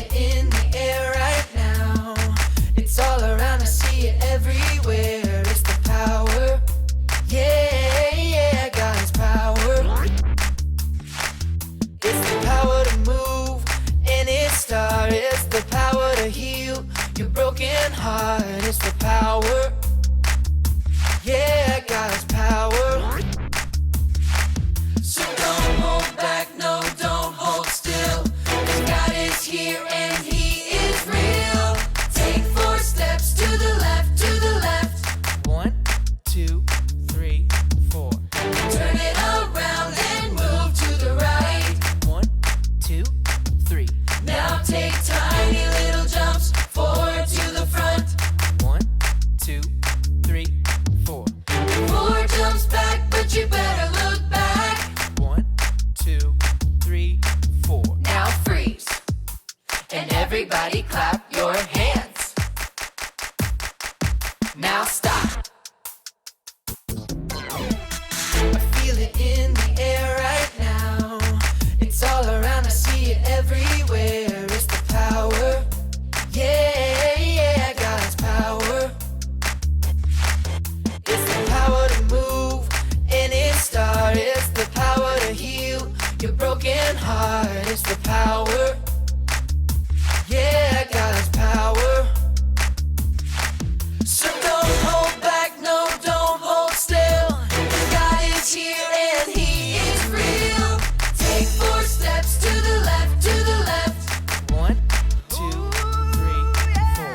it in the air right now. It's all around, I see it everywhere. It's the power. Yeah, yeah, God's power. It's the power to move any star. It's the power to heal your broken heart. It's the power. Yeah, God's power. So don't hold back, no, don't hold still. 'Cause God is here and He is real. Take 4 steps to the left, to the left. 1, 2, 3, 4. Turn it around and move to the right. 1, 2, 3. Now take tiny little jumps forward to the front. 1, 2, 3, 4. 4 jumps back, but you better look back. 1, 2, 3, 4. Now freeze. And everybody clap your hands. Now stop. I feel it in the air right now. It's all around, I see it everywhere. It's the power. Yeah, yeah, God's power. It's the power to move any star. It's the power to heal your broken heart. It's the power. Yeah, God's power. So don't hold back, no, don't hold still. God is here and He is real. Take 4 steps to the left, to the left. 1, 2, 3, 4.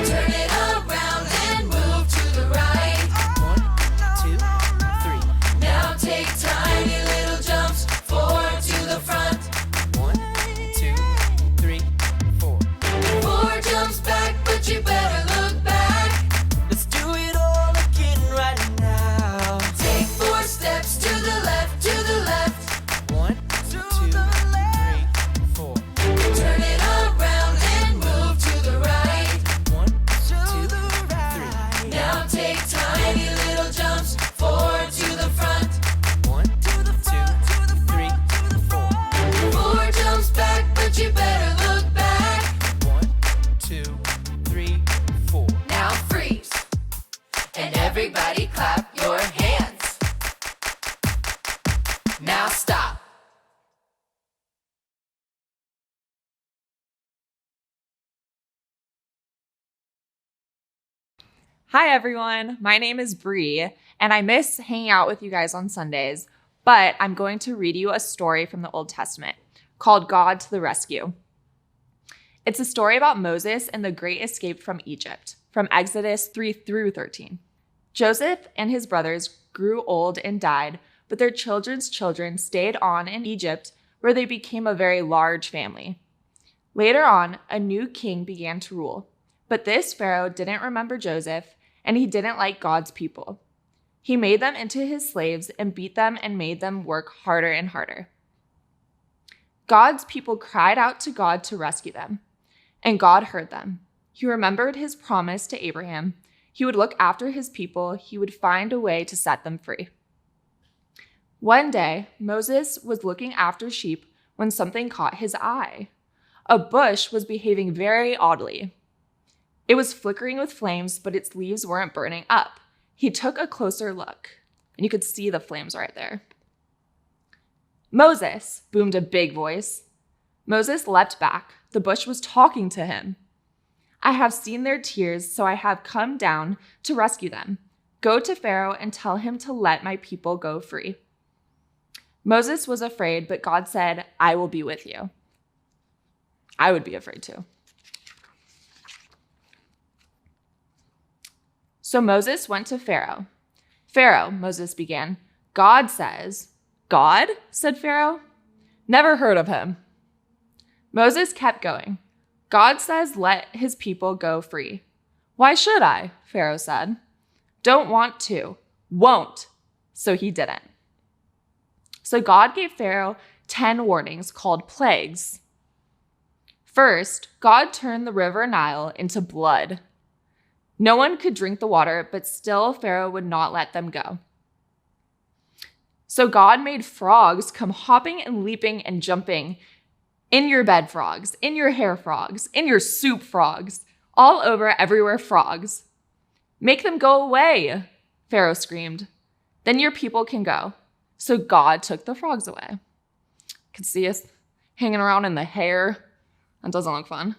Turn it around and move to the right. 1, 2, 3. Now take tiny little jumps forward to the front. 1, 2, 3, 4. 4 jumps back, but you better look back. Let's do it all again right now. Take 4 steps to the left, to the left. 1, 2, 3, 4. Turn it around and move to the right. 1, 2, 3. Now take tiny little jumps forward to the front. 1, 2, 3, 4. 4 jumps back, but you better look back. 1, 2, 3, 4. Now freeze. And everybody clap your hands. Now stop. Hi everyone, my name is Bree, and I miss hanging out with you guys on Sundays, but I'm going to read you a story from the Old Testament called God to the Rescue. It's a story about Moses and the great escape from Egypt, from Exodus 3 through 13. Joseph and his brothers grew old and died, but their children's children stayed on in Egypt, where they became a very large family. Later on, a new king began to rule, but this Pharaoh didn't remember Joseph, and he didn't like God's people. He made them into his slaves and beat them and made them work harder and harder. God's people cried out to God to rescue them, and God heard them. He remembered his promise to Abraham. He would look after his people. He would find a way to set them free. One day, Moses was looking after sheep when something caught his eye. A bush was behaving very oddly. It was flickering with flames, but its leaves weren't burning up. He took a closer look, and you could see the flames right there. "Moses," boomed a big voice. Moses leapt back. The bush was talking to him. "I have seen their tears, so I have come down to rescue them. Go to Pharaoh and tell him to let my people go free." Moses was afraid, but God said, "I will be with you." I would be afraid too. So Moses went to Pharaoh. "Pharaoh," Moses began, "God says." "God?" said Pharaoh. "Never heard of him." Moses kept going. "God says let his people go free." "Why should I?" Pharaoh said. "Don't want to. Won't." So he didn't. So God gave Pharaoh 10 warnings called plagues. First, God turned the river Nile into blood. No one could drink the water, but still Pharaoh would not let them go. So God made frogs come hopping and leaping and jumping In your bed, frogs. In your hair, frogs. In your soup, frogs. All over, everywhere, frogs. Make them go away, Pharaoh screamed. Then your people can go. So God took the frogs away. You can see us hanging around in the hair. That doesn't look fun.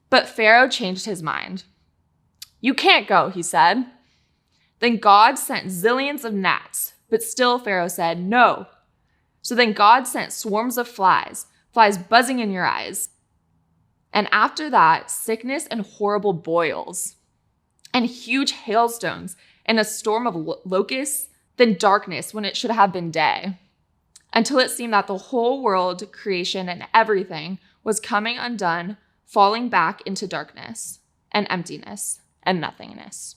But Pharaoh changed his mind. You can't go, he said. Then God sent zillions of gnats, but still Pharaoh said no. So then God sent swarms of flies buzzing in your eyes. And after that, sickness and horrible boils, and huge hailstones, and a storm of locusts, then darkness when it should have been day, until it seemed that the whole world, creation, and everything was coming undone, falling back into darkness and emptiness and nothingness.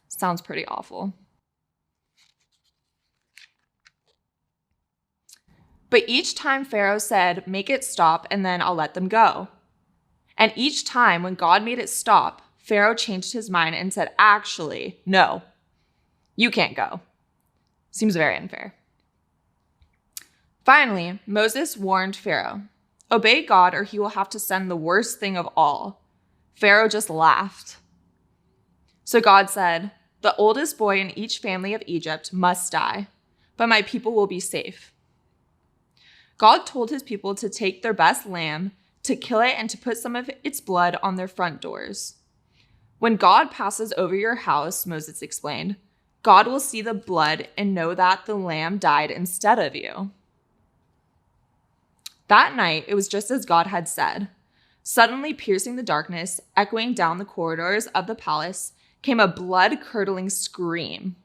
Sounds pretty awful. But each time Pharaoh said, make it stop, and then I'll let them go. And each time when God made it stop, Pharaoh changed his mind and said, actually, no, you can't go. Seems very unfair. Finally, Moses warned Pharaoh, obey God or he will have to send the worst thing of all. Pharaoh just laughed. So God said, the oldest boy in each family of Egypt must die, but my people will be safe. God told his people to take their best lamb, to kill it, and to put some of its blood on their front doors. When God passes over your house, Moses explained, God will see the blood and know that the lamb died instead of you. That night, it was just as God had said. Suddenly piercing the darkness, echoing down the corridors of the palace, came a blood-curdling scream.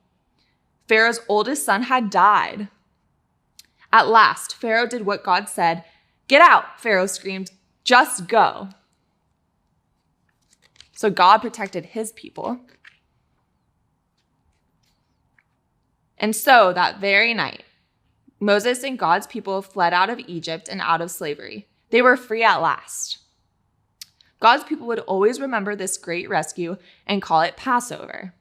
Pharaoh's oldest son had died. At last, Pharaoh did what God said. Get out, Pharaoh screamed. Just go. So God protected his people. And so that very night, Moses and God's people fled out of Egypt and out of slavery. They were free at last. God's people would always remember this great rescue and call it Passover.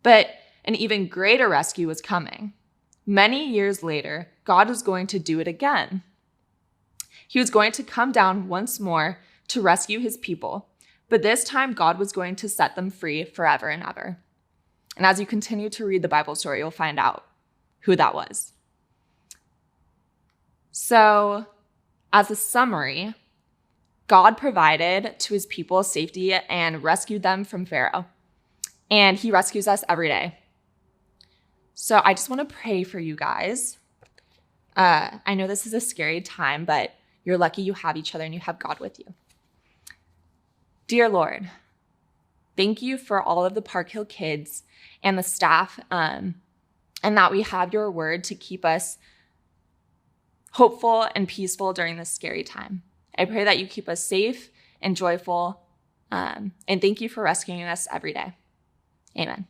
But an even greater rescue was coming. Many years later, God was going to do it again. He was going to come down once more to rescue his people, but this time God was going to set them free forever and ever. And as you continue to read the Bible story, you'll find out who that was. So, as a summary, God provided to his people safety and rescued them from Pharaoh. And he rescues us every day. So I just want to pray for you guys. I know this is a scary time, but you're lucky you have each other and you have God with you. Dear Lord, thank you for all of the Park Hill kids and the staff, and that we have your word to keep us hopeful and peaceful during this scary time. I pray that you keep us safe and joyful, and thank you for rescuing us every day. Amen.